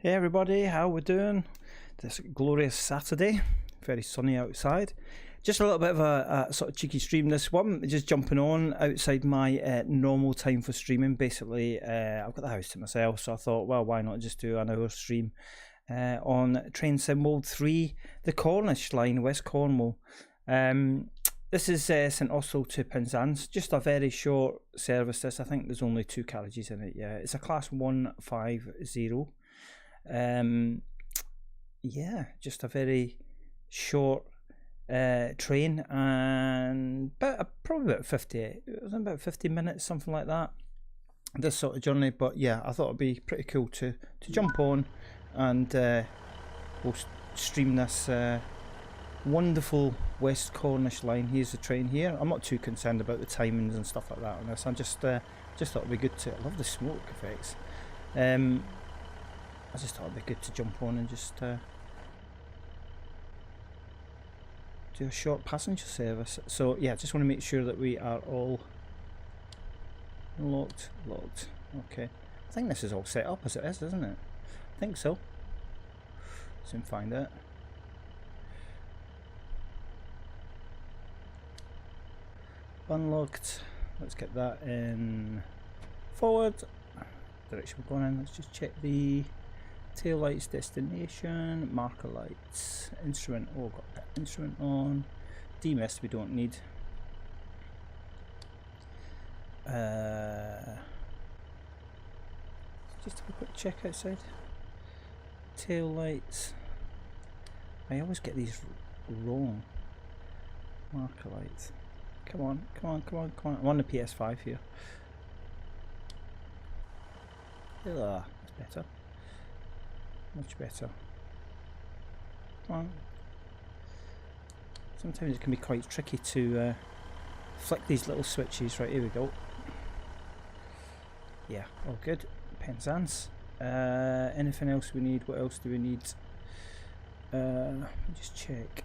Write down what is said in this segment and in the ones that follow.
Hey everybody, how we doing? This glorious Saturday, very sunny outside. Just a little bit of a sort of cheeky stream this one, just jumping on outside my normal time for streaming. Basically, I've got the house to myself, so I thought, well, why not just do an hour stream on Train Sim World 3, the Cornish line, West Cornwall. This is sent also to Penzance, just a very short service. This, I think there's only 2 carriages in it. Yeah, it's a class 150. Yeah, just a very short train, and probably about 50 minutes, something like that, this sort of journey. But yeah, I thought it'd be pretty cool to jump on and we'll stream this wonderful West Cornish line. Here's the train here. I'm not too concerned about the timings and stuff like that on this. I just thought it'd be good to, I love the smoke effects. I just thought it'd be good to jump on and just do a short passenger service. So yeah, just want to make sure that we are all locked. Okay, I think this is all set up as it is, isn't it? I think so. Soon find it. Unlocked. Let's get that in forward direction we're going in. Let's just check the tail lights, destination, marker lights, instrument. Oh, got that instrument on. Demist we don't need. Just have a quick check outside. Tail lights. I always get these wrong. Marker lights. Come on. I'm on the PS5 here. That's better. Much better. Come on. Sometimes it can be quite tricky to flick these little switches. Right, here we go. Yeah, all good. Penzance. Anything else we need? What else do we need? Just check.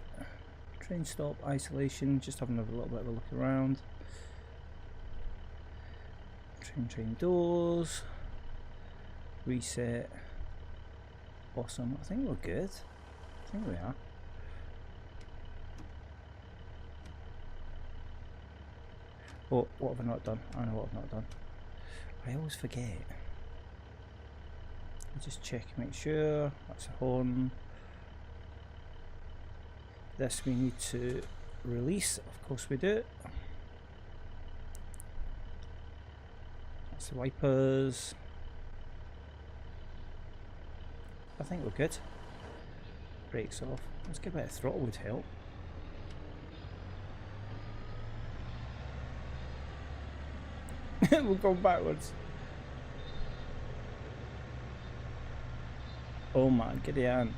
Train stop, isolation, just having a little bit of a look around. Train doors. Reset. Awesome. I think we're good. I think we are. Oh, what have I not done? I know what I've not done. I always forget. I'll just check, make sure. That's a horn. This we need to release. Of course we do. That's the wipers. I think we're good. Brakes off. Let's get a bit of throttle would help. We'll go backwards. Oh man, get the ant.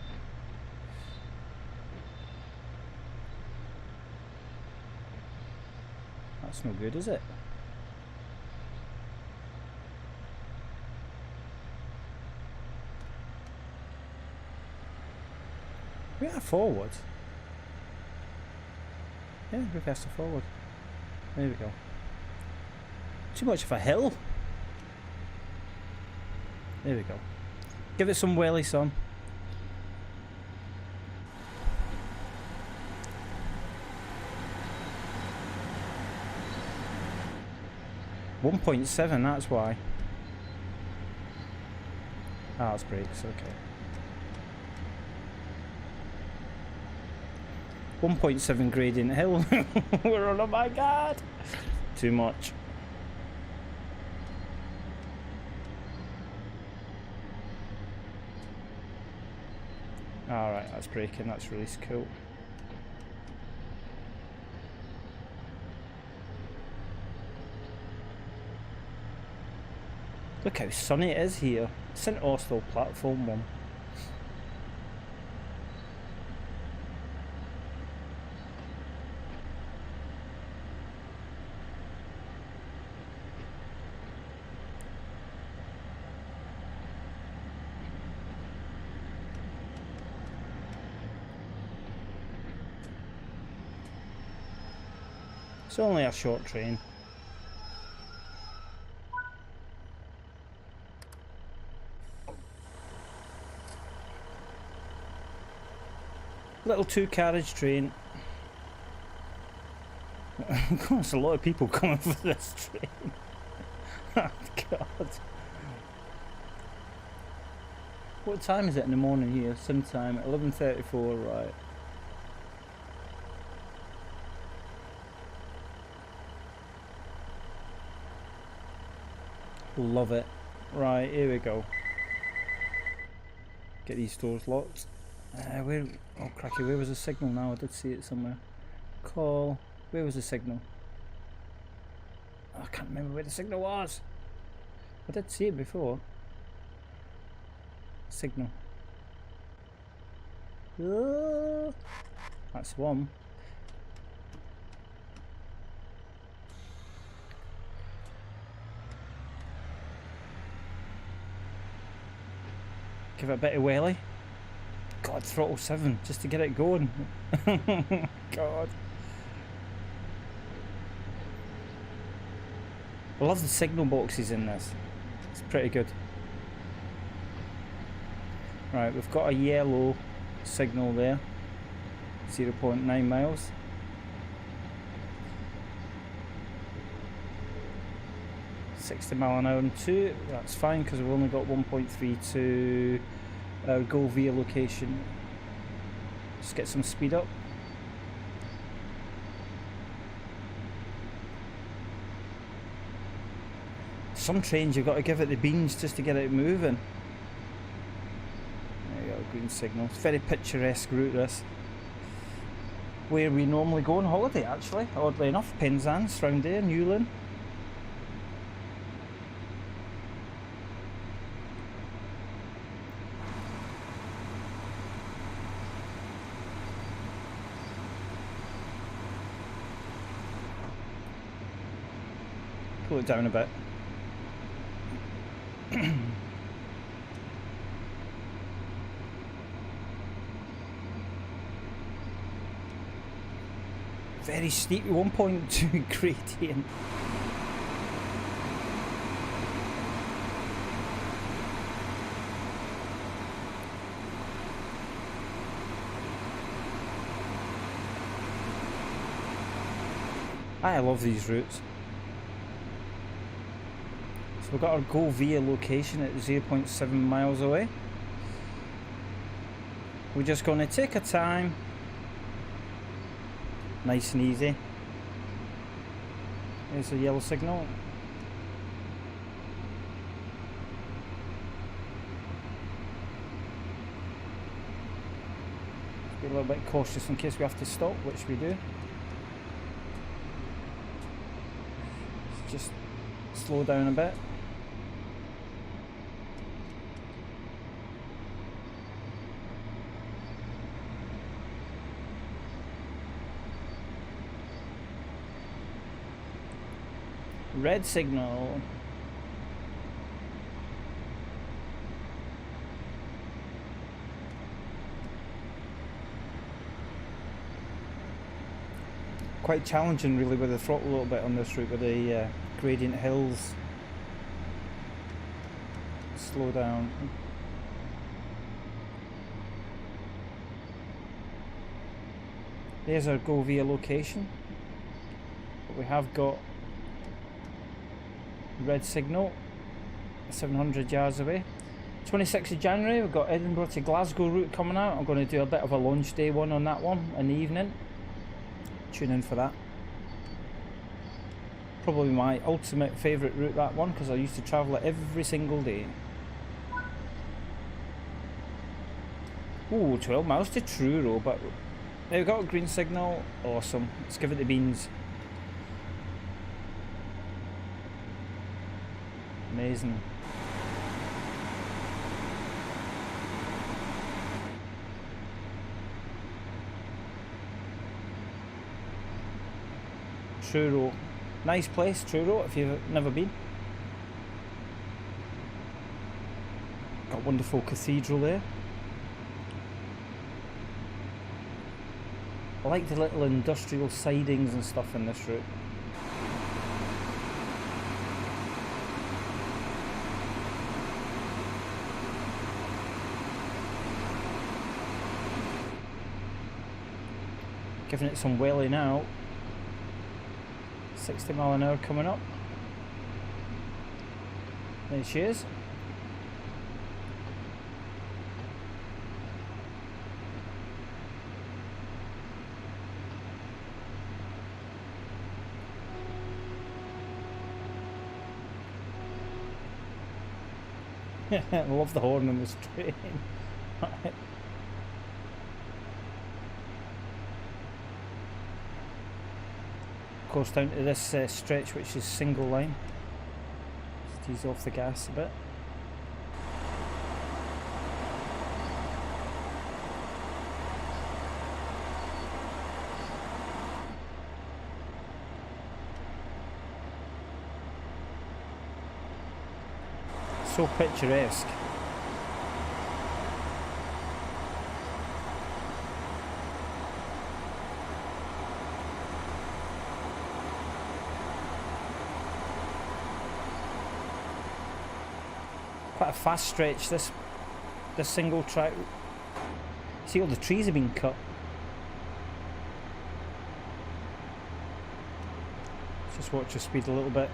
That's no good, is it? We are forward. Yeah, reverse to forward. There we go. Too much of a hill. There we go. Give it some welly, son. .7, that's why. Ah, that's brakes, okay. 1.7 gradient hill. We're on, oh my god! Too much. Alright, that's braking, that's really cool. Look how sunny it is here. St Austell platform 1. It's only a short train. Little 2-carriage train. There's a lot of people coming for this train. Oh God. What time is it in the morning here? Sometime 11:34, right. Love it. Right, here we go. Get these doors locked. Where? Oh cracky, where was the signal now? I did see it somewhere. Call. Where was the signal? Oh, I can't remember where the signal was. I did see it before. Signal. That's one. Give it a bit of wheelie. God, throttle 7 just to get it going. God. I love the signal boxes in this. It's pretty good. Right, we've got a yellow signal there. 0.9 miles. £60mph and 2. That's fine because we've only got 1.32 go via location. Let's get some speed up. Some trains you've got to give it the beans just to get it moving. There you go, green signal. It's a very picturesque route this. Where we normally go on holiday actually, oddly enough. Penzance round there, Newlyn. Pull it down a bit. Very steep 1.2 gradient. I love these routes. So we've got our go via location at 0.7 miles away. We're just going to take our time. Nice and easy. There's a yellow signal. Let's be a little bit cautious in case we have to stop, which we do. Let's just slow down a bit. Red signal. Quite challenging really with the throttle a little bit on this route with the gradient hills. Slow down. There's our go via location. But we have got red signal 700 yards away. 26th of January we've got Edinburgh to Glasgow route coming out. I'm going to do a bit of a launch day one on that one in the evening. Tune in for that. Probably my ultimate favourite route, that one, because I used to travel it every single day. Ooh, 12 miles to Truro, but there we got a green signal. Awesome. Let's give it the beans. Amazing. Truro. Nice place, Truro, if you've never been. Got a wonderful cathedral there. I like the little industrial sidings and stuff in this route. Giving it some wheelie now. 60 mile an hour coming up. There she is. I love the horn on this train. Of course, down to this stretch, which is single line. Just ease off the gas a bit. So picturesque. Quite a fast stretch, this single track. See, all the trees have been cut. Let's just watch the speed a little bit.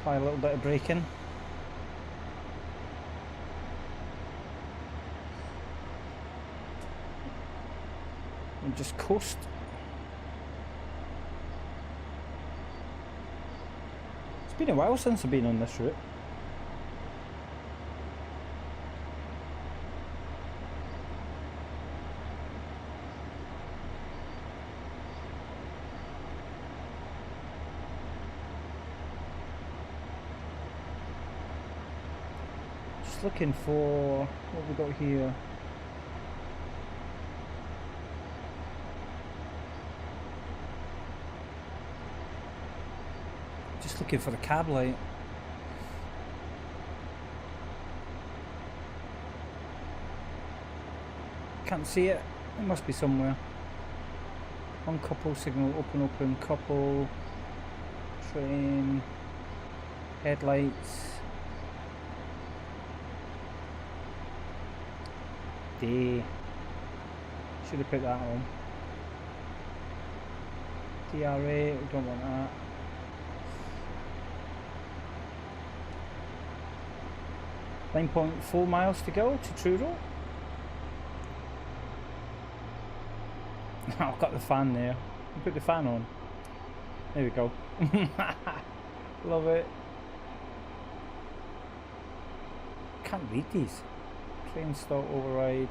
Apply a little bit of braking. And just coast. It's been a while since I've been on this route. Looking for what we got here. Just looking for the cab light. Can't see it. It must be somewhere. Uncouple signal, open, couple, train, headlights. Day. Should have put that on. DRA, we don't want that. .4 miles to go to Truro. I've got the fan there. I'll put the fan on. There we go. Love it. Can't read these. Train stop override.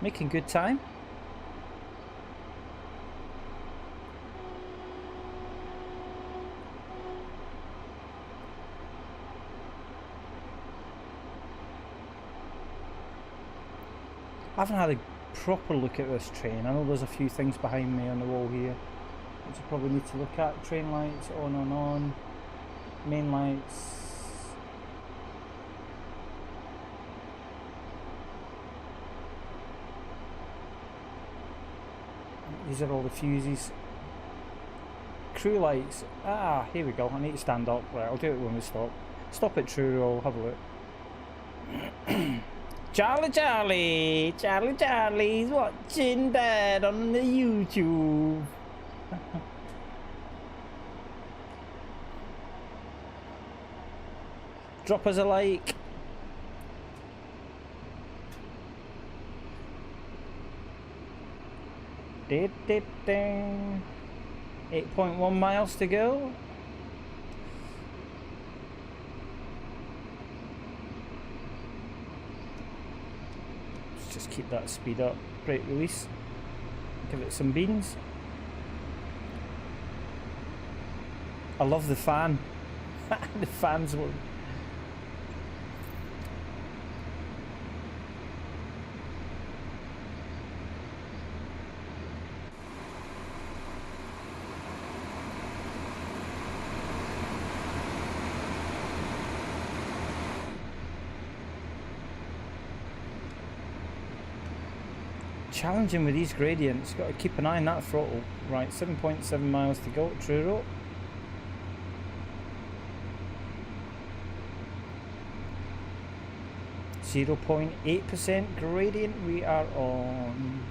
Making good time. I haven't had a proper look at this train. I know there's a few things behind me on the wall here which I probably need to look at. Train lights on. Main lights. These are all the fuses. Crew lights. Ah, here we go. I need to stand up. Right, I'll do it when we stop. Stop at Truro, have a look. Charlie's watching Dad on the YouTube. Drop us a like. Did 8.1 miles to go. Let's just keep that speed up. Brake release. Give it some beans. I love the fan. The fans were. Challenging with these gradients, got to keep an eye on that throttle. Right, 7.7 miles to go at Truro. 0.8% gradient we are on.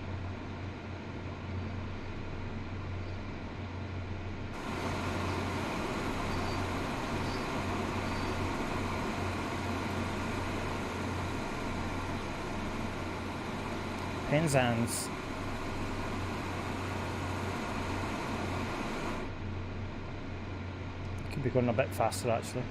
Penzance. Could be going a bit faster actually.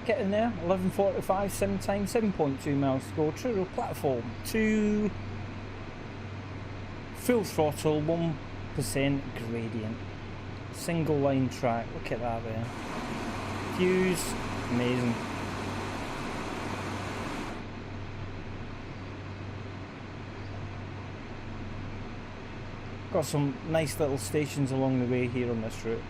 Getting there. 11:45, 7 times, 7.2 miles to go. Truro platform 2. Full throttle, 1% gradient. Single line track. Look at that there. Views, amazing. Got some nice little stations along the way here on this route.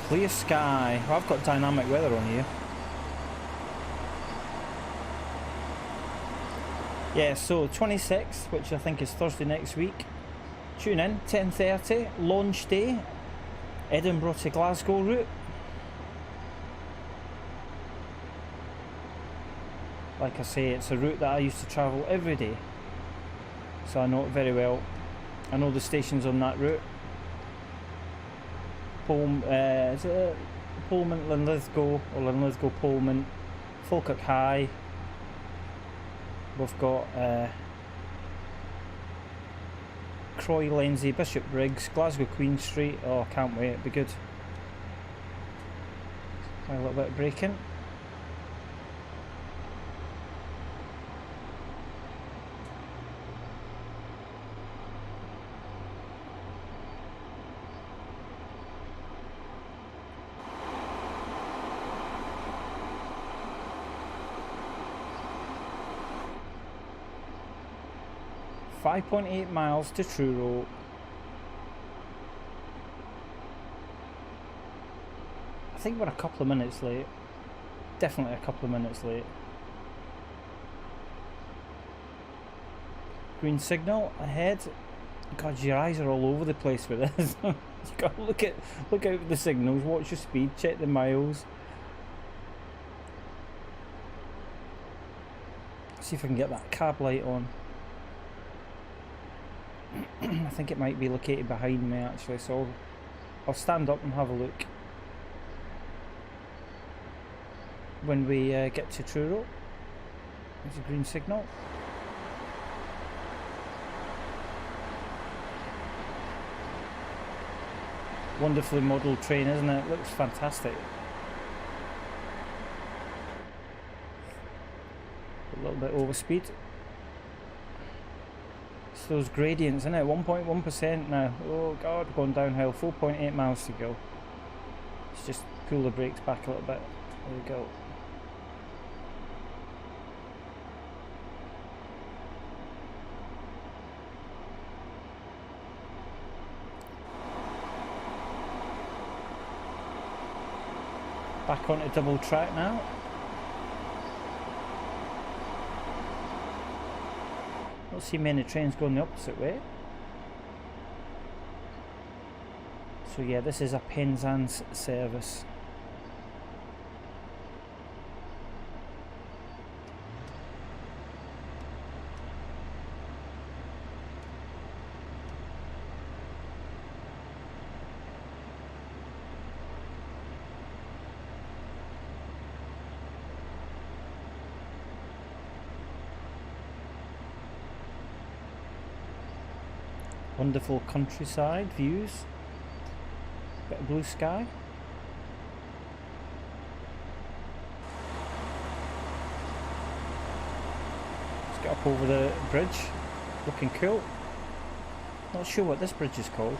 Clear sky. Oh, I've got dynamic weather on here. Yeah, so 26th, which I think is Thursday next week. Tune in, 10:30, launch day, Edinburgh to Glasgow route. Like I say, it's a route that I used to travel every day, so I know it very well. I know the stations on that route. Is it Pullman, Linlithgow, or Linlithgow, Pullman, Falkirk High. We've got Croy, Lenzie, Bishop Briggs, Glasgow Queen Street. Oh, I can't wait, it'll be good. A little bit of braking. .8 miles to Truro. I think we're a couple of minutes late. Definitely a couple of minutes late. Green signal ahead. God, your eyes are all over the place with this. You got to look out for the signals, watch your speed, check the miles. See if I can get that cab light on. I think it might be located behind me actually, so I'll stand up and have a look when we get to Truro. There's a green signal. Wonderfully modelled train, isn't it? Looks fantastic. A little bit over speed. Those gradients, isn't it? 1.1% now. Oh god, we're going downhill. 4.8 miles to go. Let's just pull the brakes back a little bit. There we go. Back onto double track now. Don't see many trains going the opposite way. So yeah, this is a Penzance service. Wonderful countryside views, bit of blue sky. Let's get up over the bridge, looking cool. Not sure what this bridge is called.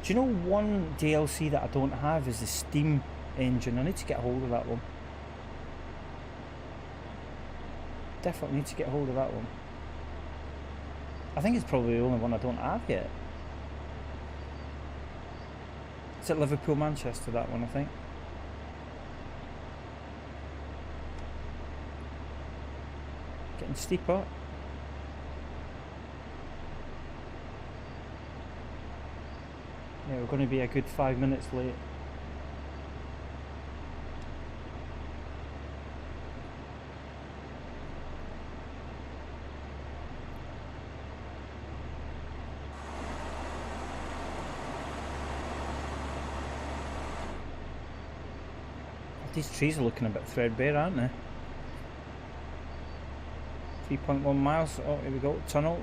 Do you know one DLC that I don't have is the Steam engine? I need to get a hold of that one. Definitely need to get a hold of that one. I think it's probably the only one I don't have yet. It's at Liverpool, Manchester, that one, I think. Getting steeper. Yeah, we're going to be a good 5 minutes late. These trees are looking a bit threadbare, aren't they? 3.1 miles. Oh, here we go. Tunnel.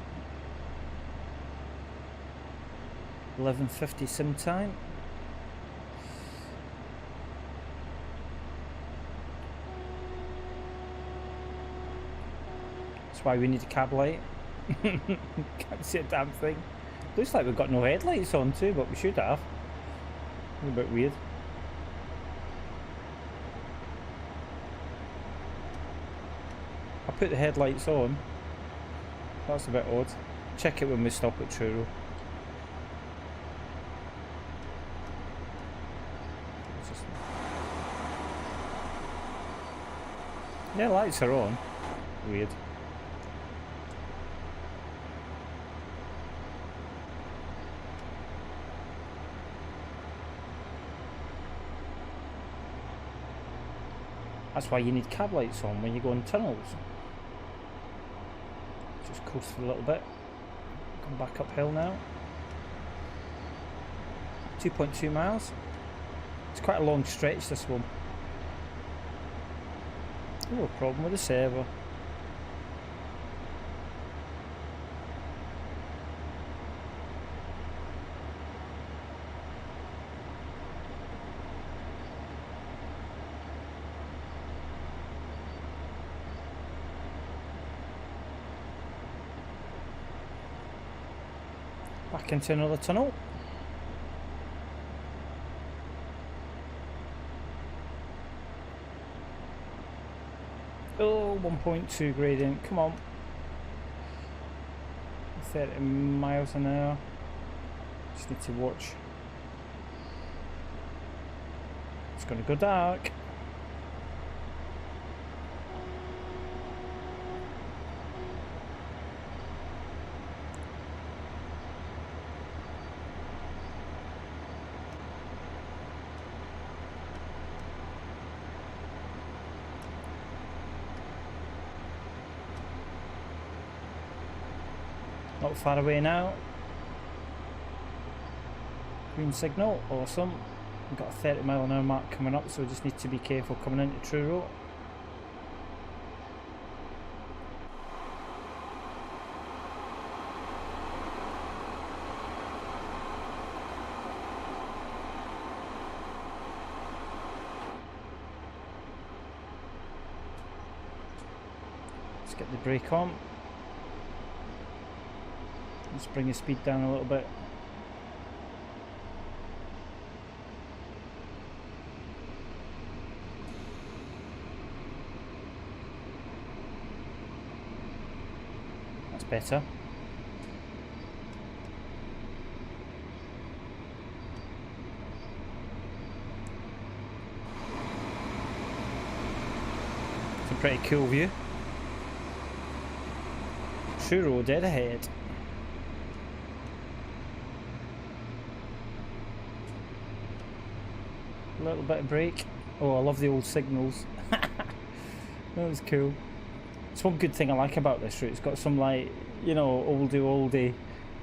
11:50 sim time. That's why we need a cab light. Can't see a damn thing. Looks like we've got no headlights on too, but we should have. A bit weird. I put the headlights on. That's a bit odd. Check it when we stop at Truro. Yeah, lights are on. Weird. That's why you need cab lights on when you go in tunnels. Just coast for a little bit. Come back uphill now. 2.2 miles. It's quite a long stretch, this one. No problem with the server. Back into another tunnel. Oh, 1.2 gradient, come on. 30 miles an hour. Just need to watch. It's gonna go dark. Not far away now. Green signal, awesome. We've got a 30 mile an hour mark coming up, so we just need to be careful coming into Truro. Let's get the brake on. Let's bring the speed down a little bit. That's better. It's a pretty cool view. Truro dead ahead. A little bit of brake. Oh, I love the old signals. That was cool. It's one good thing I like about this route. It's got some, like, you know, oldie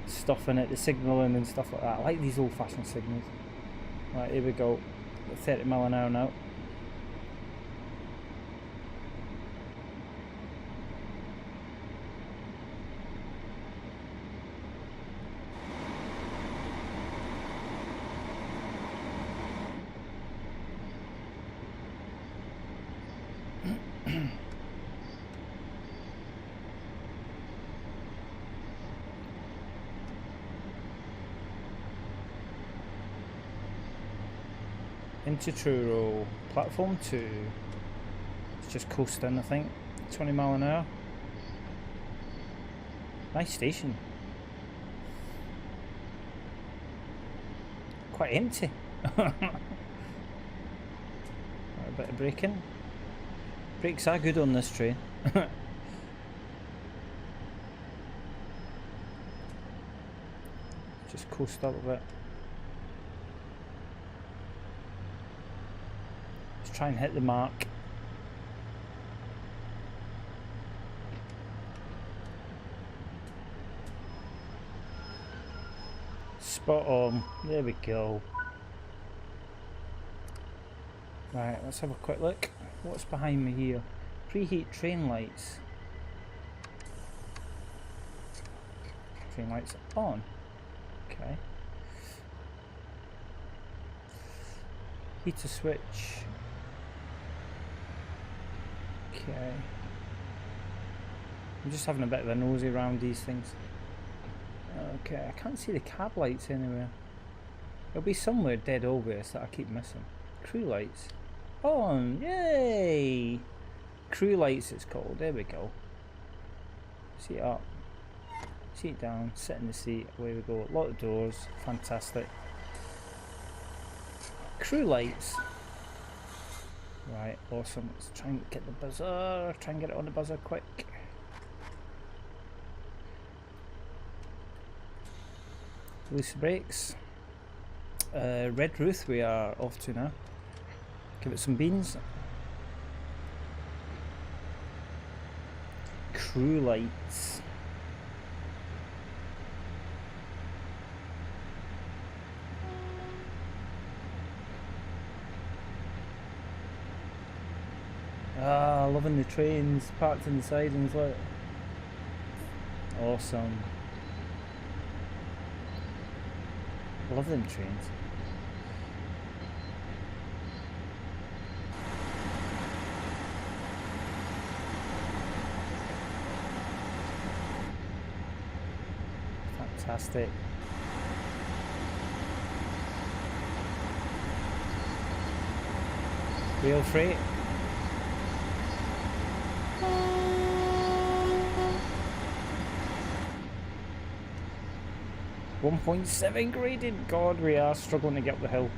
stuff in it, the signalling and stuff like that. I like these old-fashioned signals. Right, here we go. 30 mile an hour now. Into Truro, platform 2. It's just coasting, I think. 20 mile an hour. Nice station. Quite empty. A bit of braking. Brakes are good on this train. Just coast up a bit. Let's try and hit the mark. Spot on. There we go. Right, let's have a quick look. What's behind me here? Preheat train lights. Train lights on. Okay. Heater switch. Okay. I'm just having a bit of a nosy around these things. Okay, I can't see the cab lights anywhere. It'll be somewhere dead obvious that I keep missing. Crew lights. On! Yay! Crew lights it's called. There we go. Seat up. Seat down. Sit in the seat. Away we go. Lock the doors. Fantastic. Crew lights. Right, awesome. Let's try and get the buzzer. Try and get it on the buzzer quick. Release the brakes. Red Ruth we are off to now. Give it some beans. Crew lights. Ah, loving the trains parked in the sidings. Look. Awesome. Love them trains. Fantastic. Real freight. .7 graded. God, we are struggling to get up the hill.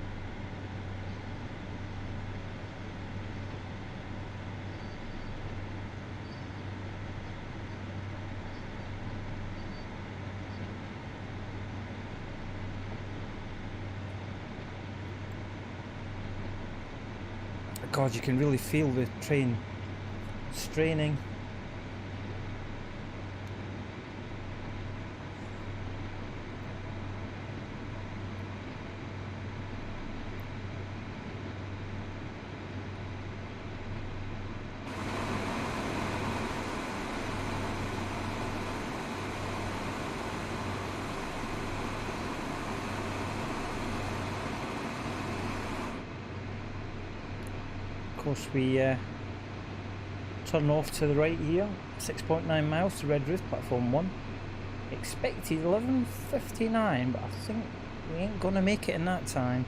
God, you can really feel the train straining. Of course, we turn off to the right here, 6.9 miles to Red Roof, platform 1. Expected 11:59, but I think we ain't gonna make it in that time.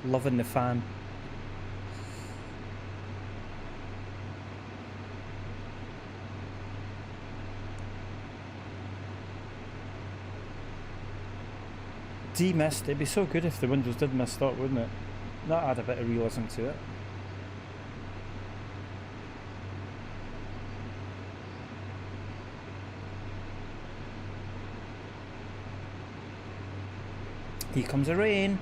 Loving the fan. Demist. It'd be so good if the windows did mist up, wouldn't it? That add a bit of realism to it. Here comes the rain.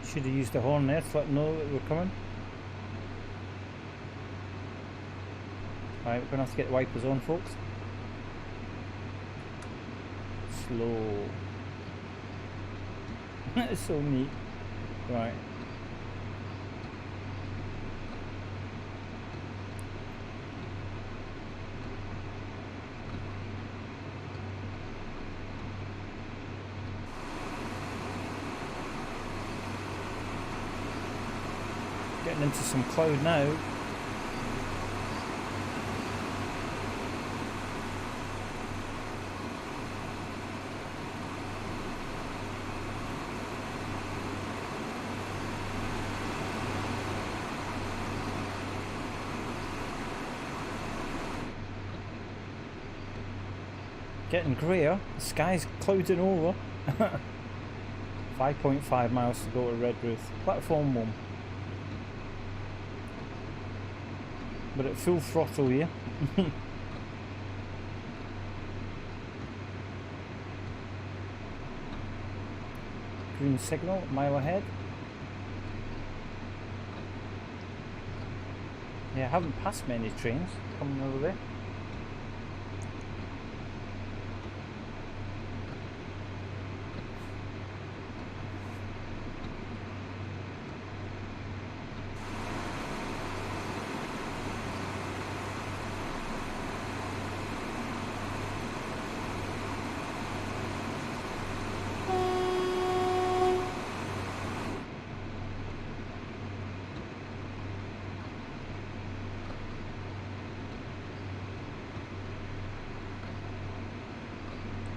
Should have used the horn there to let them know that we're coming. Right, we're going to have to get the wipers on, folks. Slow. It's so neat. Right. Getting into some cloud now. Getting greyer, the sky's clouding over. 5.5 miles to go to Redruth, platform 1. But at full throttle here. Green signal, a mile ahead. Yeah, I haven't passed many trains coming over there.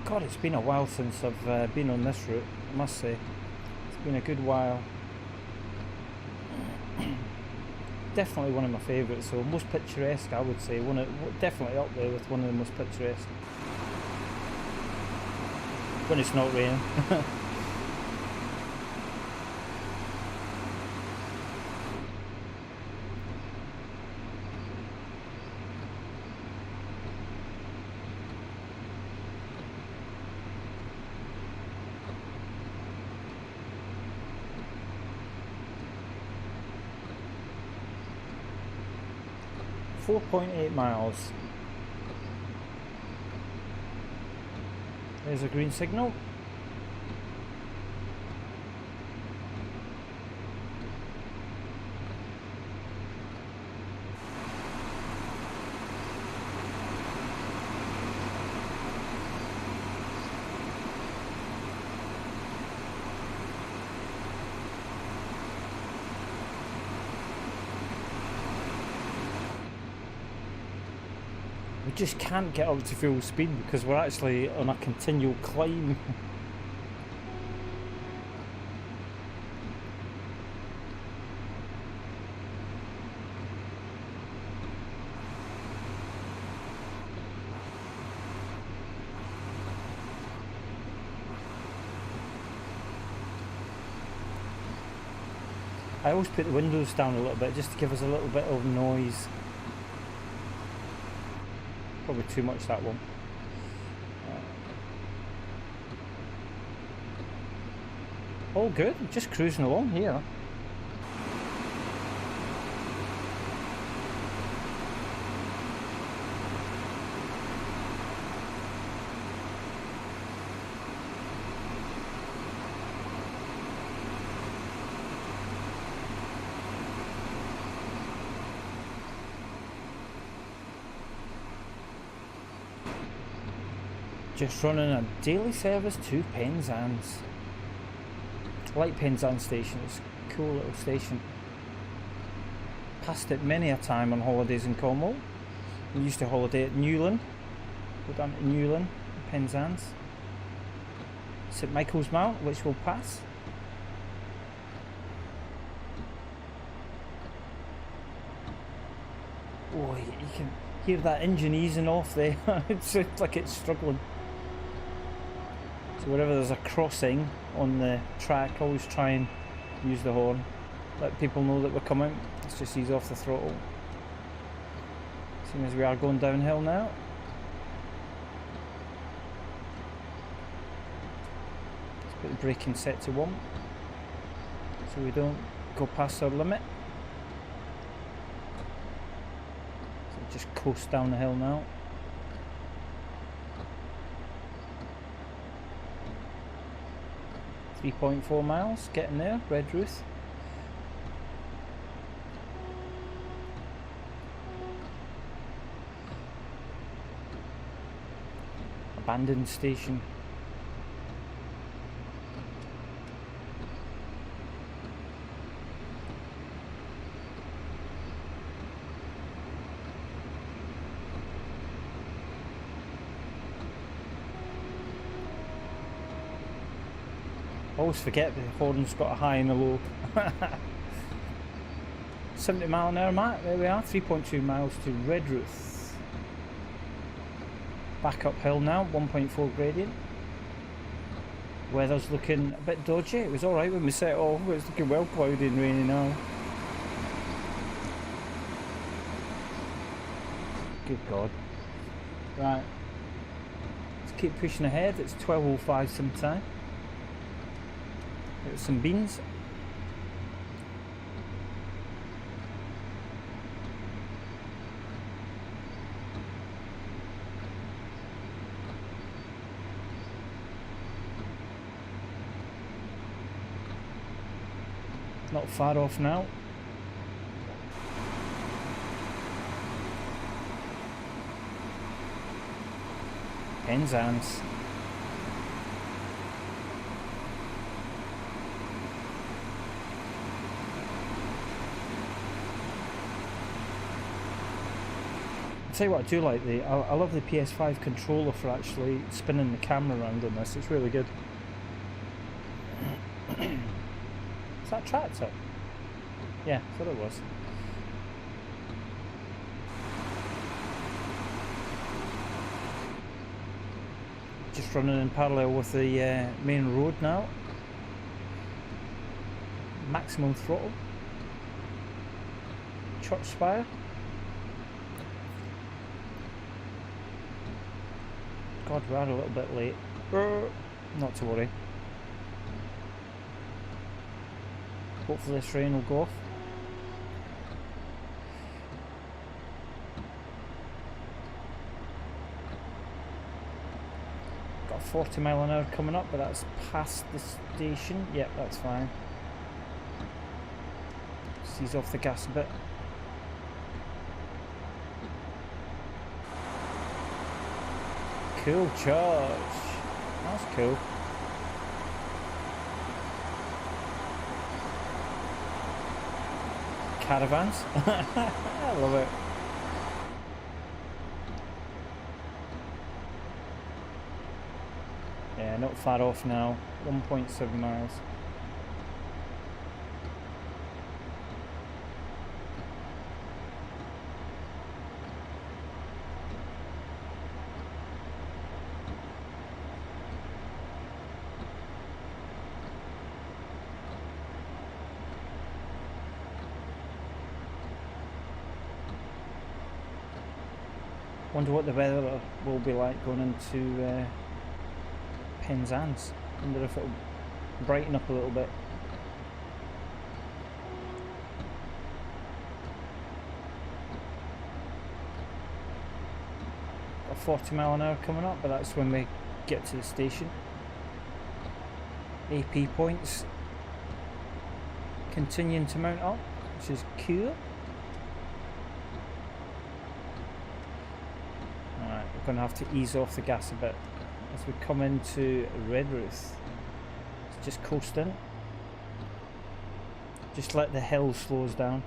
God, it's been a while since I've been on this route, I must say. It's been a good while. Definitely one of my favourites, so most picturesque, I would say. Definitely up there with one of the most picturesque. When it's not raining. 4.8 miles. There's a green signal. We just can't get up to full speed because we're actually on a continual climb. I always put the windows down a little bit just to give us a little bit of noise. Probably too much, that one. All good, just cruising along here. Just running a daily service to Penzance. I like Penzance station, it's a cool little station. Passed it many a time on holidays in Cornwall. We used to holiday at Newlyn. Go down to Newlyn, Penzance. St Michael's Mount, which we'll pass. Oh, you can hear that engine easing off there. It sounds like it's struggling. So wherever there's a crossing on the track, always try and use the horn. Let people know that we're coming. Let's just ease off the throttle. Seeing as we are going downhill now. Let's put the braking set to 1 so we don't go past our limit. So just coast down the hill now. 3.4 miles, getting there, Redruth. Abandoned station. always forget the horn's got a high and a low. 70 mile an hour mark, there we are, 3.2 miles to Redruth. Back uphill now, 1.4 gradient. Weather's looking a bit dodgy. It was alright when we set off, but it's looking well cloudy and rainy now. Good God. Right. Let's keep pushing ahead. It's 12:05 sometime. Get some beans. Not far off now. Penzance. I'll tell you what I do like, I love the PS5 controller for actually spinning the camera around on this. It's really good. Is that tractor? Yeah, I thought it was. Just running in parallel with the main road now. Maximum throttle. Church spire. God, we are a little bit late. Not to worry. Hopefully this rain will go off. Got 40 mile an hour coming up, but that's past the station. Yep, that's fine. Just ease off the gas a bit. Cool charge. That's cool. Caravans. I love it. Yeah, not far off now. 1.7 miles. Wonder what the weather will be like going into Penzance. Wonder if it'll brighten up a little bit. Got 40 mile an hour coming up, but that's when we get to the station. AP points continuing to mount up, which is cool. Going to have to ease off the gas a bit as we come into Redruth. It's just coasting. Just let the hill slow us down.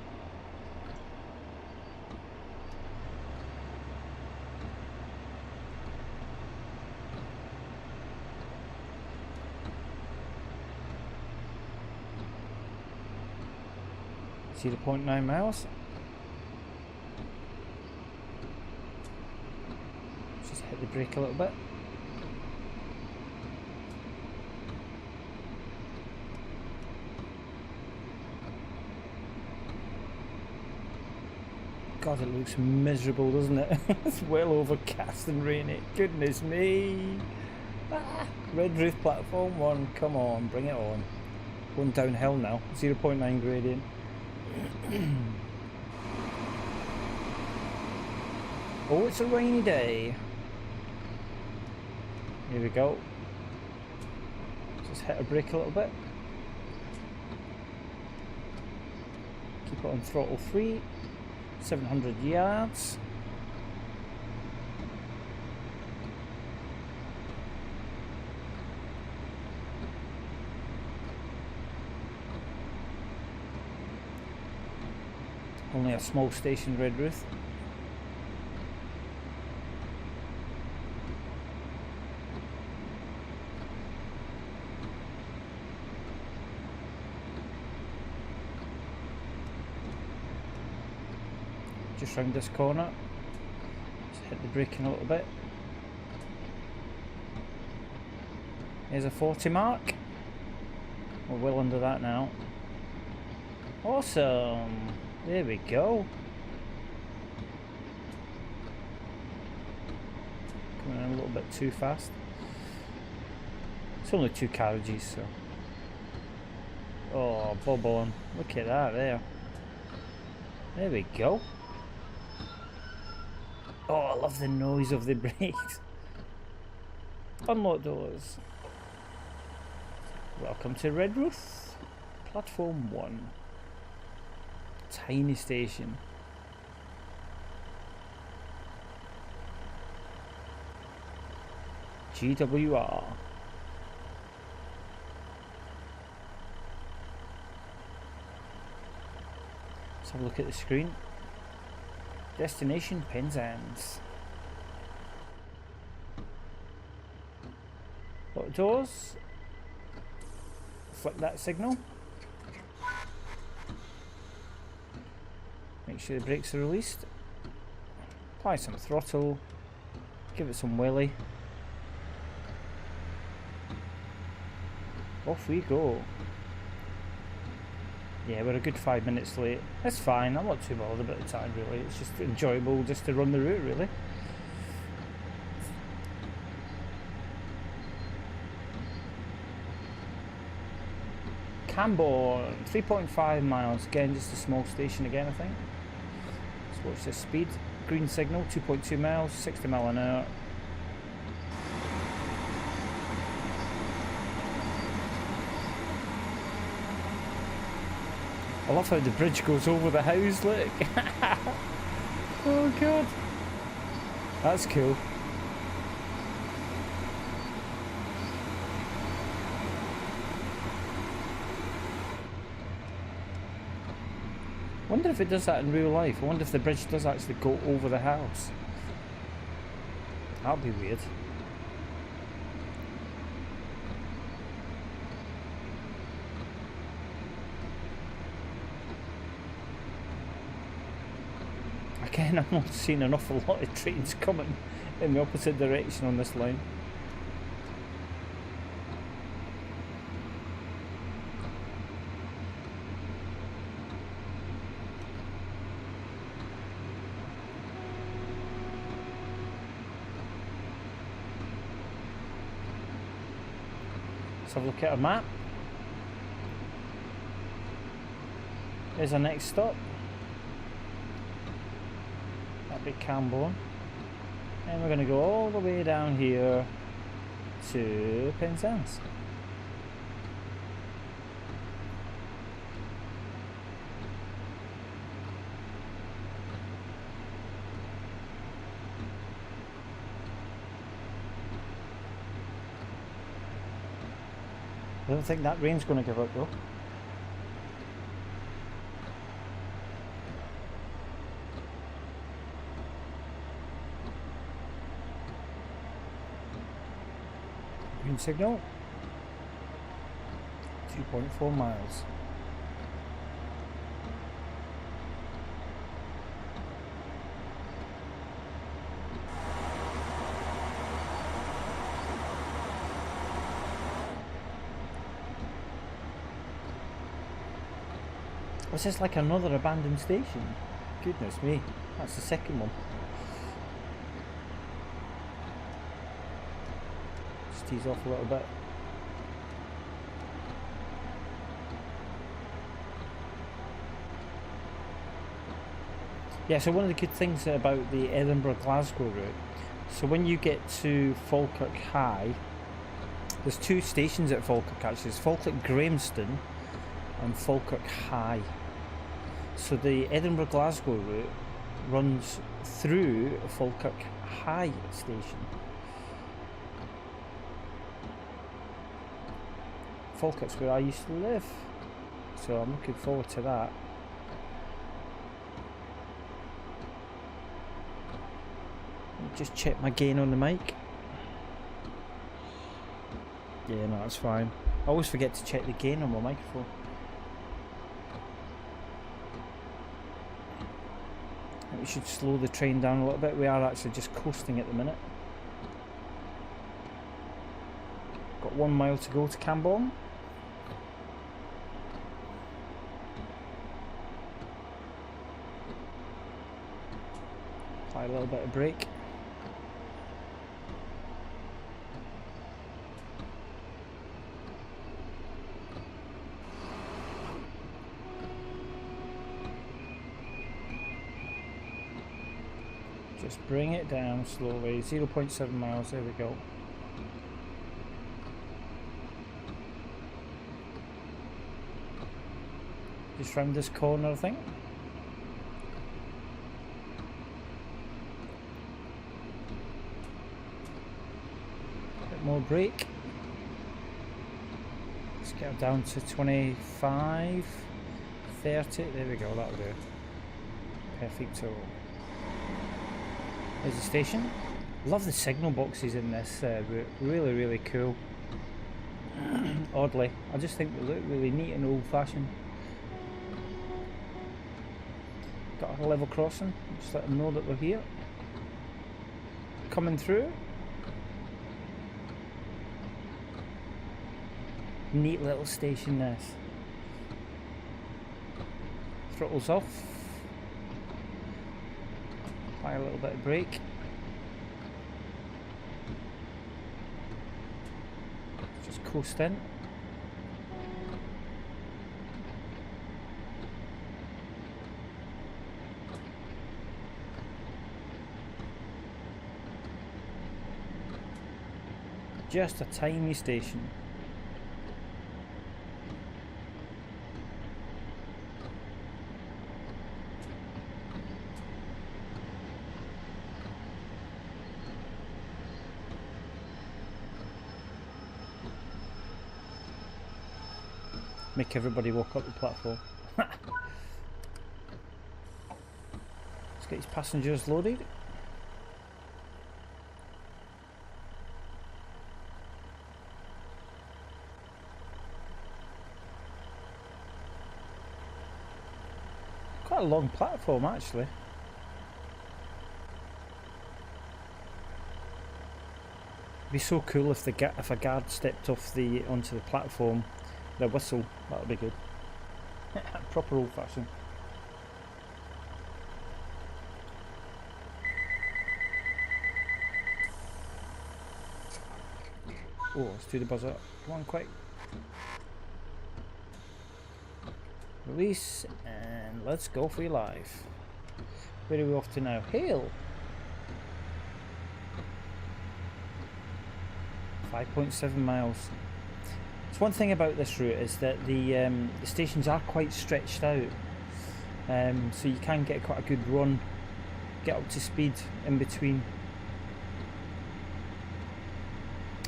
See the 0.9 miles. Hit the brake a little bit. God, it looks miserable, doesn't it? It's well overcast and rainy. Goodness me. Redruth platform 1, come on, bring it on. Going downhill now, 0.9 gradient. Oh, it's a rainy day. Here we go. Just hit a brake a little bit. Keep it on throttle 3. 700 yards. Only a small station, Redruth. just round this corner. Just hit the braking a little bit. Here's a 40 mark. We're well under that now. Awesome. There we go. Coming in a little bit too fast. It's only 2 carriages, so. Oh, bob on. Look at that there. There we go. Oh, I love the noise of the brakes. Unlock doors. Welcome to Redruth. Platform 1. Tiny station. GWR. Let's have a look at the screen. Destination Penzance. Lock doors. Flip that signal. Make sure the brakes are released. Apply some throttle. Give it some wheelie. Off we go. Yeah, we're a good 5 minutes late. That's fine, I'm not too bothered about the time really. It's just enjoyable just to run the route really. Camborne, 3.5 miles. Again, just a small station again, I think. Let's watch this speed. Green signal, 2.2 miles, 60 mile an hour. I love how the bridge goes over the house, look. Oh god. That's cool. I wonder if it does that in real life. I wonder if the bridge does actually go over the house. That'd be weird. Again, I'm not seeing an awful lot of trains coming in the opposite direction on this line. Let's have a look at our map. There's our next stop. Camborne, and we're going to go all the way down here to Penzance. I don't think that rain's going to give up though. Green signal. 2.4 miles. This is like another abandoned station. Goodness me, that's the second one. Just tease off a little bit. Yeah, so one of the good things about the Edinburgh-Glasgow route, so when you get to Falkirk High, there's two stations at Falkirk actually. There's Falkirk Grahamston and Falkirk High. So the Edinburgh-Glasgow route runs through Falkirk High station. Falkirk's where I used to live, so I'm looking forward to that. Just check my gain on the mic. Yeah, no, that's fine. I always forget to check the gain on my microphone. Let me we should slow the train down a little bit. We are actually just coasting at the minute. Got 1 mile to go to Camborne. Apply a little bit of brake. Just bring it down slowly. 0.7 miles, there we go. Just round this corner, I think. Bit more brake. Let's get it down to 25, 30. There we go, that'll do. Perfecto. There's the station. Love the signal boxes in this route. Really, really cool. Oddly, I just think they look really neat and old-fashioned. Got a level crossing. Just let them know that we're here. Coming through. Neat little station, this. Throttles off. Apply a little bit of brake. Just coast in. Just a tiny station. Make everybody walk up the platform. Let's get his passengers loaded. Quite a long platform, actually. It'd be so cool if if a guard stepped off onto the platform. The whistle, that would be good. Proper old fashioned. Oh, let's do the buzzer. Come on, quick. Release, and let's go for your life. Where are we off to now? Hale! 5.7 miles. So one thing about this route is that the stations are quite stretched out, so you can get quite a good run, get up to speed in between.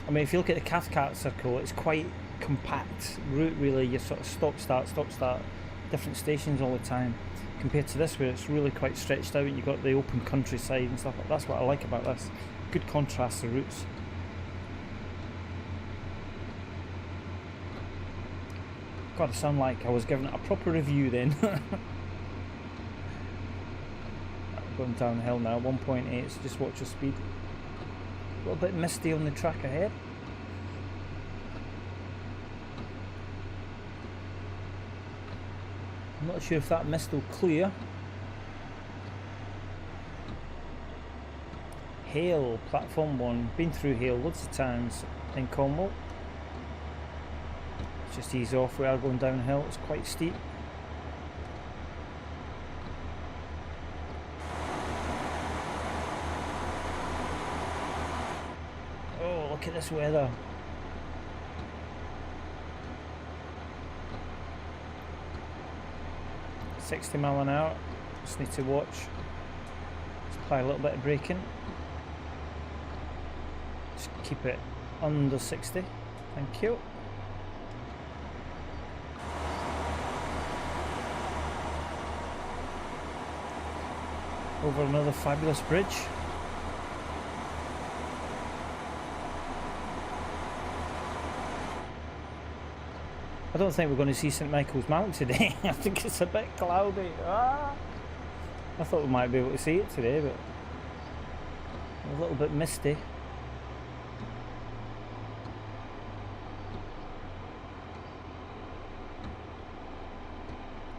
I mean, if you look at the Cathcart circle, it's quite compact route really. You sort of stop start, different stations all the time, compared to this where it's really quite stretched out. You've got the open countryside and stuff. That's what I like about this. Good contrast to routes. God, I sound like I was giving it a proper review then. Going downhill now, 1.8, so just watch your speed. A little bit misty on the track ahead. I'm not sure if that mist will clear. Hale, platform 1. Been through Hale loads of times in Cornwall. Just ease off, we are going downhill, it's quite steep. Oh, look at this weather. $60 miles an hour, just need to watch. Let's apply a little bit of braking. Just keep it under 60, thank you. Over another fabulous bridge. I don't think we're going to see St Michael's Mount today. I think it's a bit cloudy. Ah. I thought we might be able to see it today, but a little bit misty.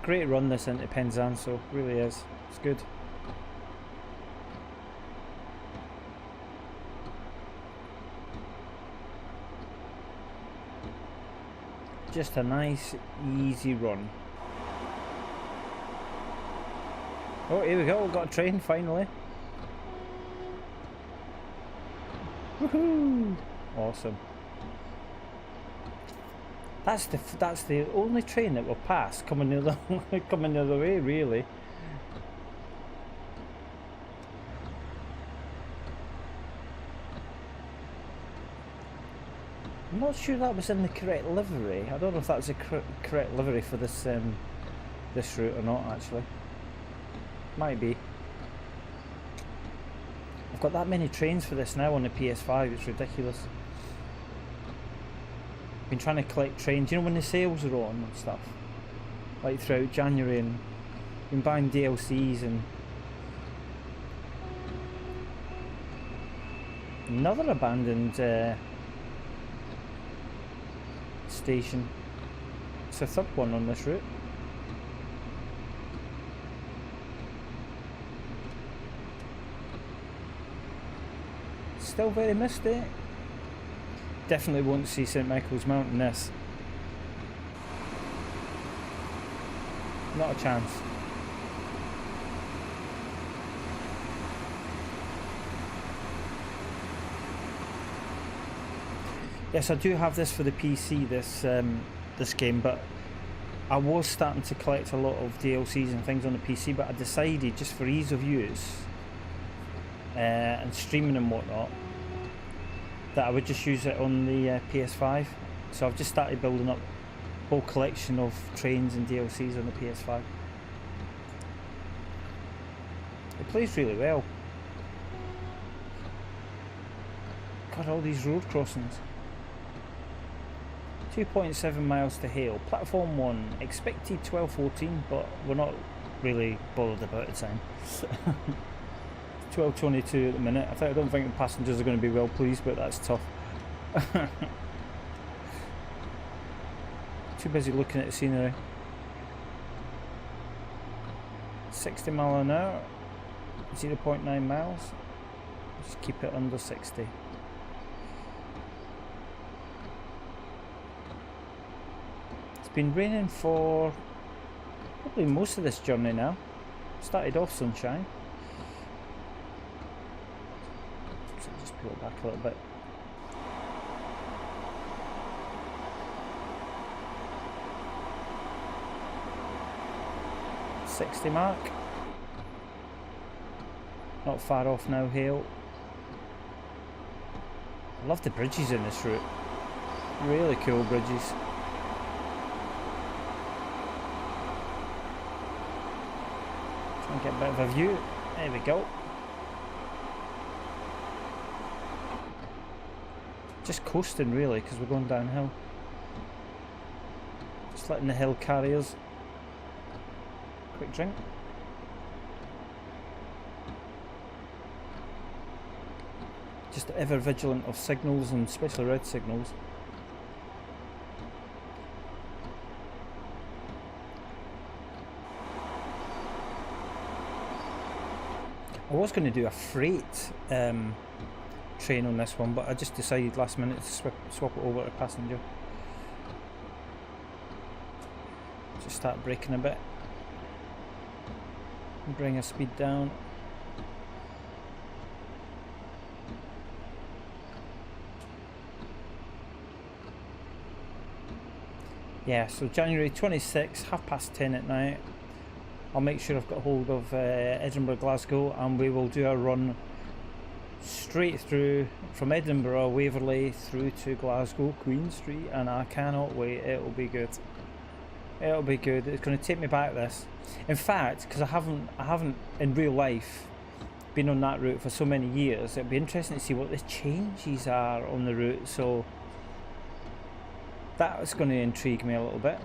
Great run this into Penzance, really is. It's good. Just a nice, easy run. Oh, here we go, we've got a train finally. Woohoo! Awesome. That's the only train that will pass coming the other way, really. I'm not sure that was in the correct livery. I don't know if that's the correct livery for this this route or not, actually. Might be. I've got that many trains for this now on the PS5, it's ridiculous. Been trying to collect trains, you know, when the sales are on and stuff, like throughout January, and been buying DLCs. And another abandoned station. It's the third one on this route. Still very misty. Definitely won't see St Michael's Mount in this. Not a chance. Yes, I do have this for the PC, this game, but I was starting to collect a lot of DLCs and things on the PC, but I decided, just for ease of use and streaming and whatnot, that I would just use it on the PS5. So I've just started building up a whole collection of trains and DLCs on the PS5. It plays really well. God, all these road crossings. 2.7 miles to Hale. Platform 1, expected 12:14, but we're not really bothered about the time. 12:22 at the minute. I don't think the passengers are going to be well pleased, but that's tough. Too busy looking at the scenery. 60 mile an hour, 0.9 miles. Just keep it under 60. It's been raining for probably most of this journey now. Started off sunshine. So just pull it back a little bit. .60 mark. Not far off now, Hale. I love the bridges in this route. Really cool bridges. Try and get a bit of a view. There we go. Just coasting really, because we're going downhill. Just letting the hill carry us. Quick drink. Just ever vigilant of signals, and especially red signals. I was going to do a freight train on this one, but I just decided last minute to swap it over to passenger. Just start braking a bit. Bring our speed down. Yeah, so January 26th, 10:30 at night. I'll make sure I've got hold of Edinburgh, Glasgow, and we will do a run straight through from Edinburgh, Waverley, through to Glasgow, Queen Street, and I cannot wait. It'll be good. It'll be good. It's going to take me back this. In fact, because I haven't in real life been on that route for so many years, it'll be interesting to see what the changes are on the route. So that's going to intrigue me a little bit.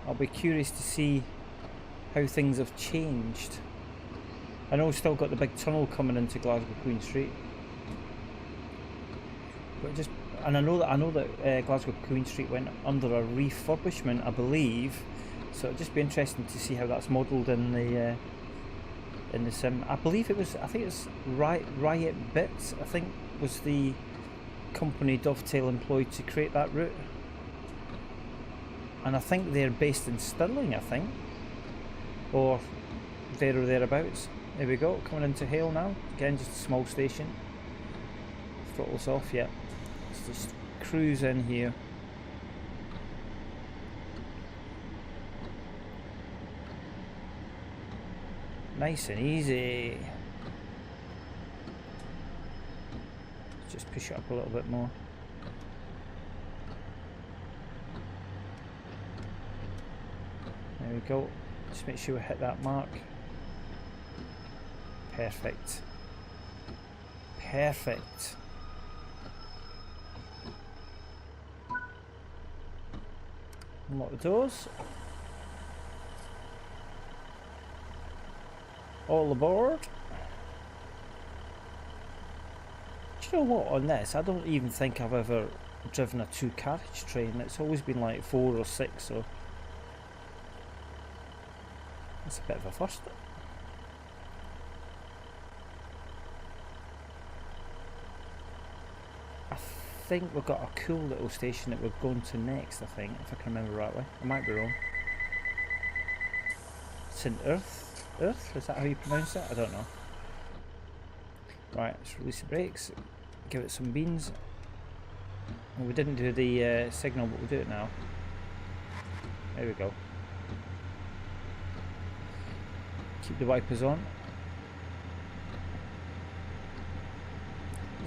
I'll be curious to see how things have changed. I know we've still got the big tunnel coming into Glasgow Queen Street, but just, and I know that Glasgow Queen Street went under a refurbishment, I believe. So it'd just be interesting to see how that's modelled in the sim. I believe it was, I think it's Riot Bits, I think, was the company Dovetail employed to create that route. And I think they're based in Stirling, I think, or there or thereabouts. There we go, coming into Hale now. Again, just a small station. Throttles off, yeah. Let's just cruise in here. Nice and easy. Let's just push it up a little bit more. There we go. Just make sure we hit that mark. Perfect. Perfect. Unlock the doors. All aboard. Do you know what, on this, I don't even think I've ever driven a 2-carriage train. It's always been like 4 or 6, so that's a bit of a first. I think we've got a cool little station that we're going to next, I think, if I can remember rightly. I might be wrong. St. Earth? Earth? Is that how you pronounce it? I don't know. Right, let's release the brakes. Give it some beans. Well, we didn't do the signal, but we'll do it now. There we go. Keep the wipers on.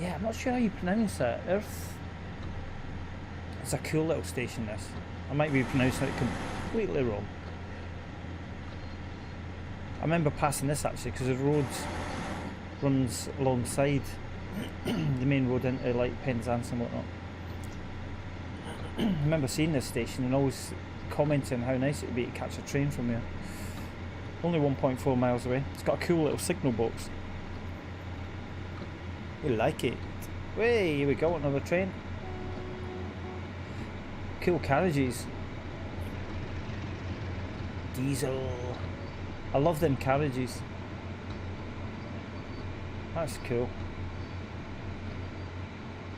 Yeah, I'm not sure how you pronounce that. Earth. It's a cool little station, this. I might be pronouncing it completely wrong. I remember passing this actually because the road runs alongside the main road into like Penzance and whatnot. I remember seeing this station and always commenting how nice it would be to catch a train from here. Only 1.4 miles away. It's got a cool little signal box. We like it. Way, here we go, another train. Cool carriages. Diesel. I love them carriages. That's cool.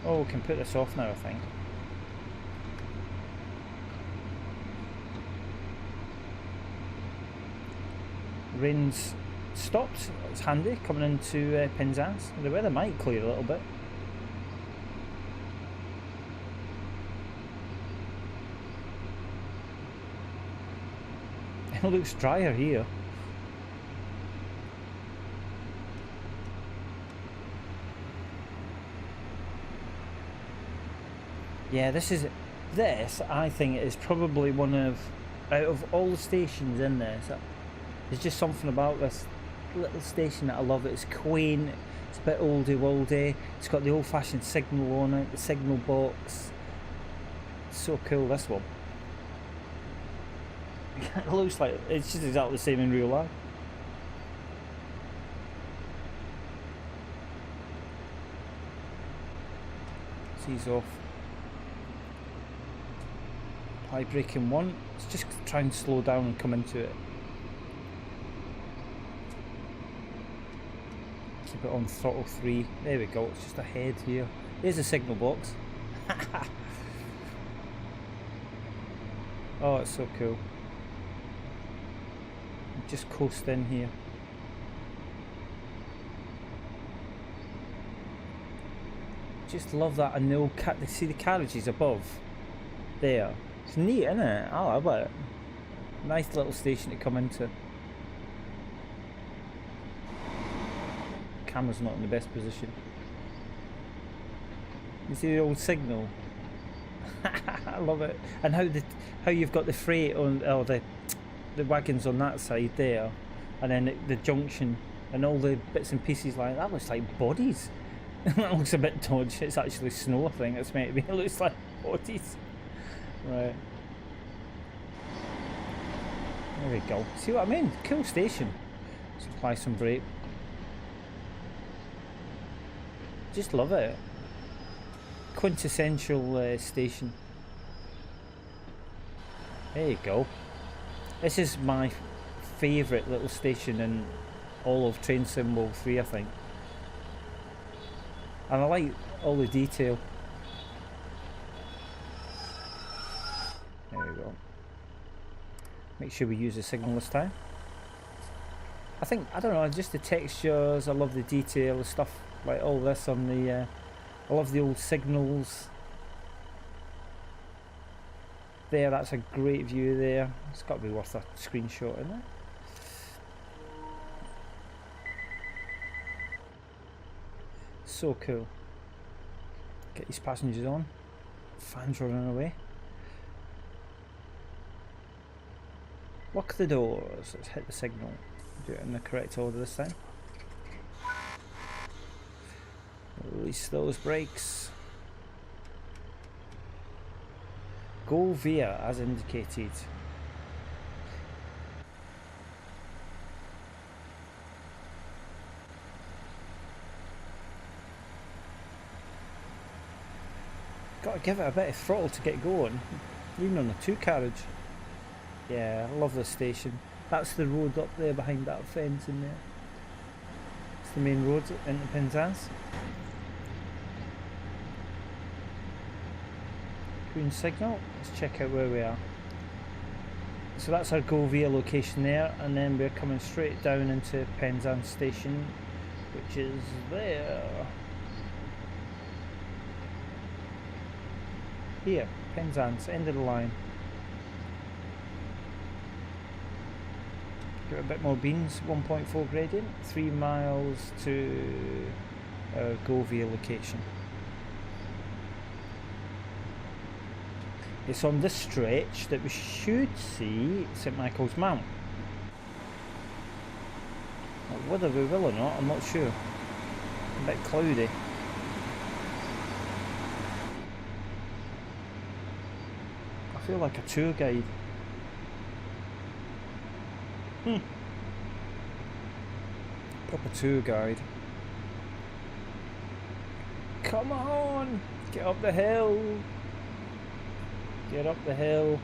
Oh, we can put this off now, I think. Rain's stopped. It's handy coming into Penzance. The weather might clear a little bit. It looks drier here. Yeah, this I think is probably one of, out of all the stations in there, there's just something about this little station that I love. It's quaint, it's a bit oldie-woldy, it's got the old-fashioned signal on it, the signal box. It's so cool, this one. It looks like, it's just exactly the same in real life. Ease off. High braking 1. Let's just try and slow down and come into it. Keep it on throttle 3. There we go, it's just ahead here. There's the signal box. Oh, it's so cool. Just coast in here. Just love that. And they'll see the carriages above there. It's neat, isn't it? I love it. Nice little station to come into. Camera's not in the best position. You see the old signal? I love it. And how you've got the freight on, or the wagons on that side there, and then the junction and all the bits and pieces like that. Looks like bodies. That looks a bit dodgy. It's actually snow, I think it's meant to be. It looks like bodies. Right. There we go. See what I mean? Cool station. Let's apply some brake. Just love it. Quintessential station. There you go. This is my favourite little station in all of Train Sim 3, I think. And I like all the detail. There we go. Make sure we use the signal this time. I don't know, just the textures, I love the detail, the stuff like all this on the, I love the old signals. There, that's a great view there. It's got to be worth a screenshot, isn't it? So cool. Get these passengers on. Fans running away. Lock the doors. Let's hit the signal. Do it in the correct order this time. Release those brakes. Go via as indicated. Got to give it a bit of throttle to get going, even on a 2-carriage. Yeah, I love this station. That's the road up there behind that fence in there. It's the main road into Penzance. Green signal. Let's check out where we are. So that's our go via location there, and then we're coming straight down into Penzance station, which is there. Here, Penzance, end of the line. Give it a bit more beans, 1.4 gradient, 3 miles to our go via location. It's on this stretch that we should see St Michael's Mount. Whether we will or not, I'm not sure. A bit cloudy. I feel like a tour guide. Proper tour guide. Come on! Get up the hill! Get up the hill.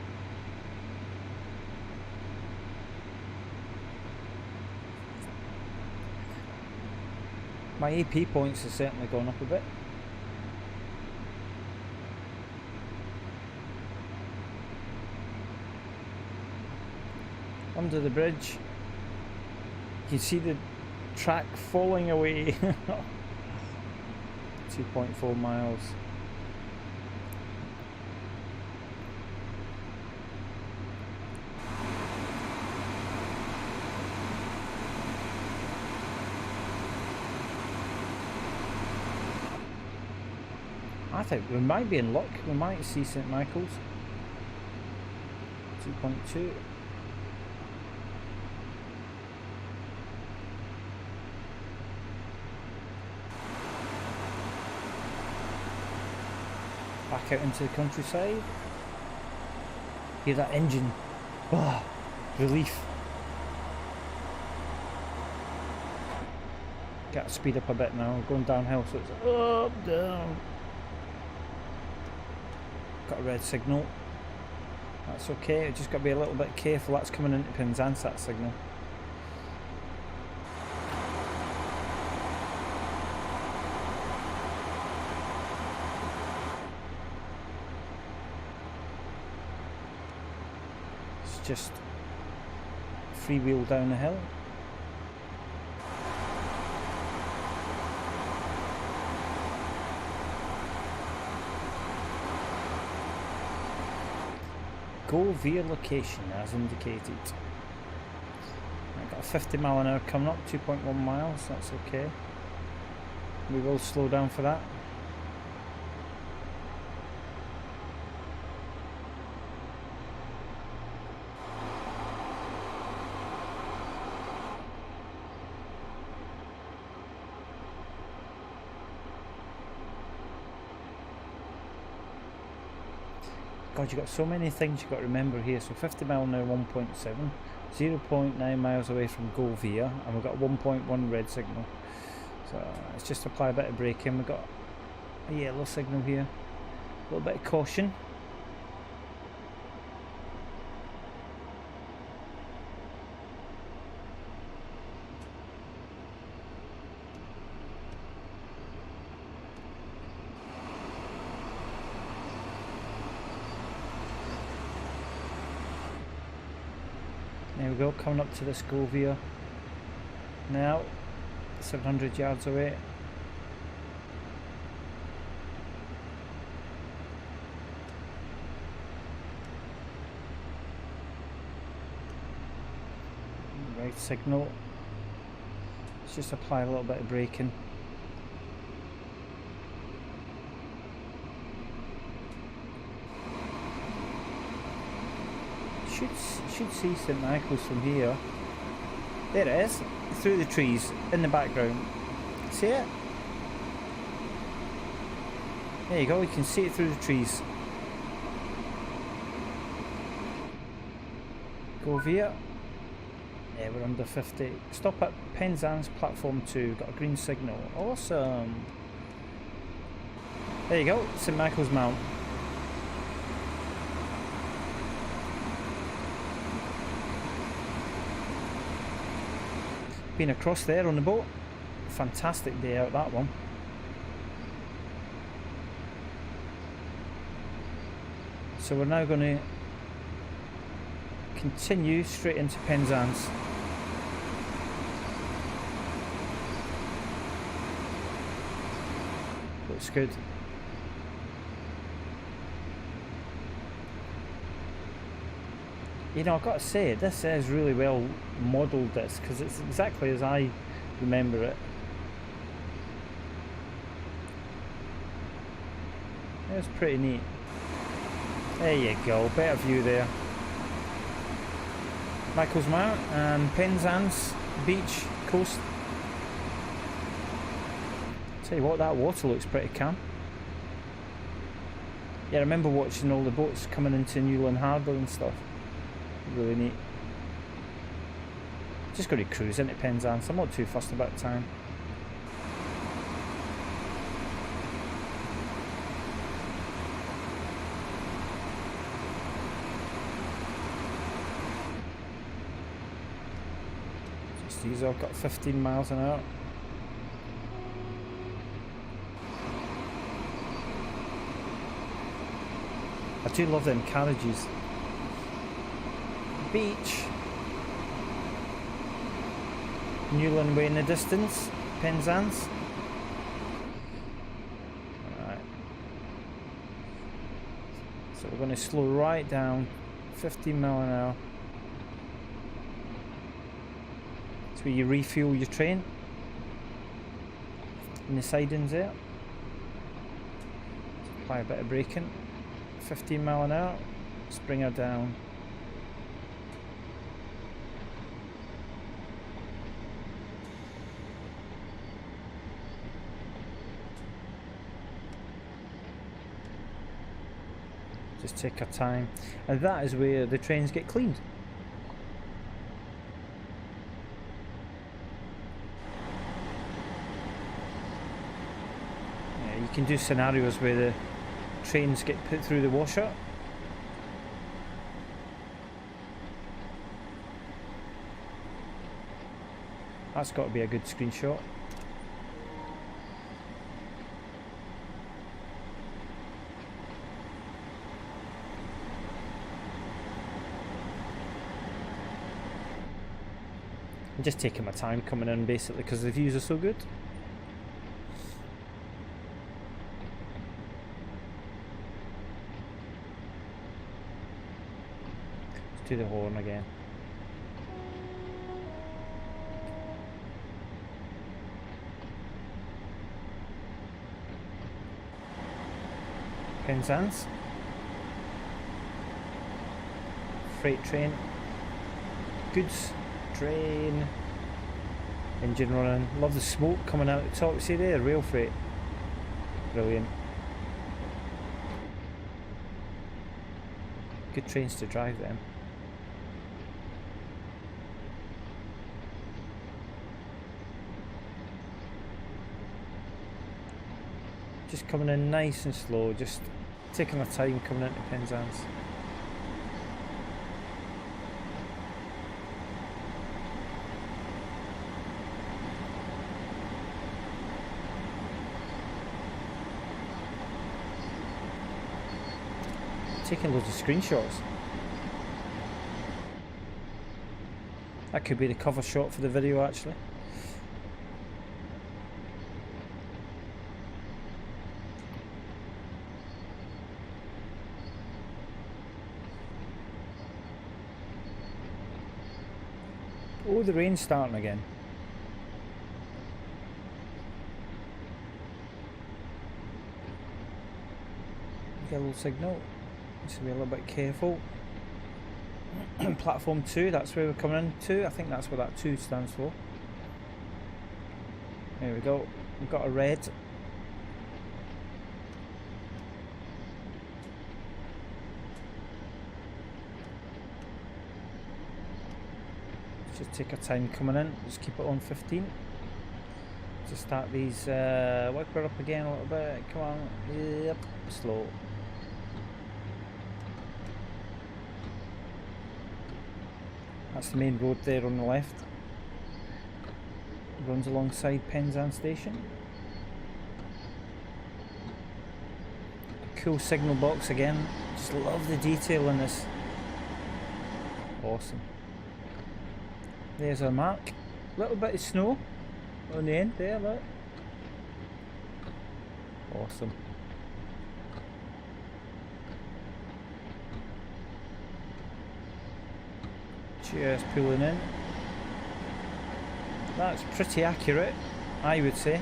My AP points have certainly gone up a bit. Under the bridge, you can see the track falling away. 2.4 miles. I think we might be in luck. We might see St Michael's. 2.2. Back out into the countryside. Hear that engine. Ah, relief. Got to speed up a bit now. We're going downhill, so it's up, down. Got a red signal. That's okay. Just got to be a little bit careful. That's coming into Penzance, that signal. Just freewheel down the hill. Go via location as indicated. I've got a 50 mile an hour coming up, 2.1 miles, that's okay. We will slow down for that. God, you've got so many things you've got to remember here. So 50 mile an hour 1.7, 0.9 miles away from Govia, and we've got a 1.1 red signal. So let's just apply a bit of braking. We've got a yellow signal here. A little bit of caution. There we go, coming up to this Govia now, 700 yards away. Right signal. Let's just apply a little bit of braking. Should see St Michael's from here. There it is, through the trees in the background. See it? There you go, you can see it through the trees. Govia. Yeah, we're under 50. Stop at Penzance platform 2. Got a green signal. Awesome. There you go, St Michael's Mount. Been across there on the boat. Fantastic day out, that one. So we're now going to continue straight into Penzance. Looks good. You know, I've got to say, this is really well modelled, this, because it's exactly as I remember it. It's pretty neat. There you go, better view there. Michael's Mount and Penzance Beach coast. Tell you what, that water looks pretty calm. Yeah, I remember watching all the boats coming into Newland Harbour and stuff. Really neat. Just going to cruise into Penzance. I'm not too fussed about time. Just these, I've got 15 miles an hour. I do love them carriages. Beach. Newland Way in the distance. Penzance. Alright. So we're going to slow right down. 15 mile an hour. That's where you refuel your train. In the sidings there. Apply a bit of braking. 15 mile an hour. Let's bring her down. Just take our time, and that is where the trains get cleaned. Yeah, you can do scenarios where the trains get put through the washer. That's got to be a good screenshot. I'm just taking my time coming in basically because the views are so good. Let's do the horn again. Penzance. Freight train. Goods train. Engine running. Love the smoke coming out the top. See there, rail freight. Brilliant. Good trains to drive them. Just coming in nice and slow, just taking our time coming into Penzance. Taking loads of screenshots. That could be the cover shot for the video actually. Oh, the rain's starting again. Get a little signal. Needs to be a little bit careful. Platform 2, that's where we're coming into. I think that's what that 2 stands for. There we go. We've got a red. Just take our time coming in. Just keep it on 15. To start these, wiper up again a little bit. Come on. Yep. Slow. That's the main road there on the left. It runs alongside Penzance Station. Cool signal box again. Just love the detail in this. Awesome. There's our mark. A little bit of snow on the end there, look. Awesome. Just pulling in. That's pretty accurate, I would say.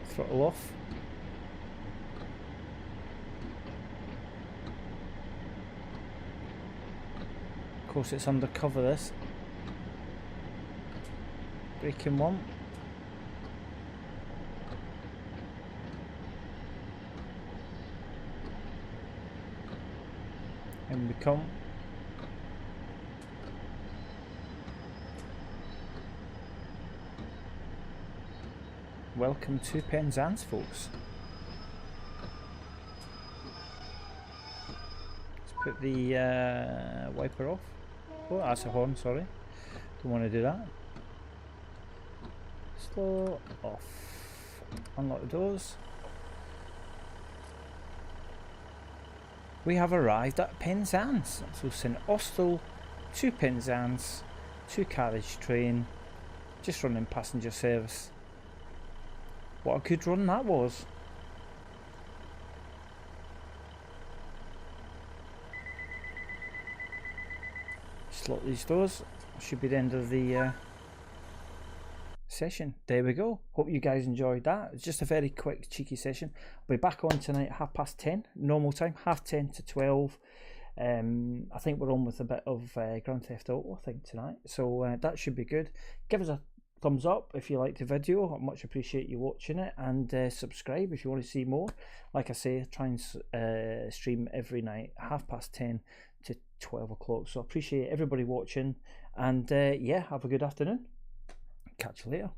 Throttle off. Of course it's undercover this. Braking one. And we come. Welcome to Penzance, folks. Let's put the wiper off. Oh, that's a horn, sorry. Don't want to do that. Slow off. Unlock the doors. We have arrived at Penzance. So St Austell to Penzance, 2-carriage train, just running passenger service. What a good run that was. Just lock these doors. Should be the end of the session. There we go. Hope you guys enjoyed that. It's just a very quick cheeky session. I'll be back on tonight at 10:30 normal time, 10:30 to 12. I think we're on with a bit of Grand Theft Auto I think tonight, so that should be good. Give us a thumbs up if you like the video. I much appreciate you watching it, and subscribe if you want to see more. Like I say, I try and stream every night 10:30 to 12 o'clock, so I appreciate everybody watching, and yeah, have a good afternoon. Catch you later.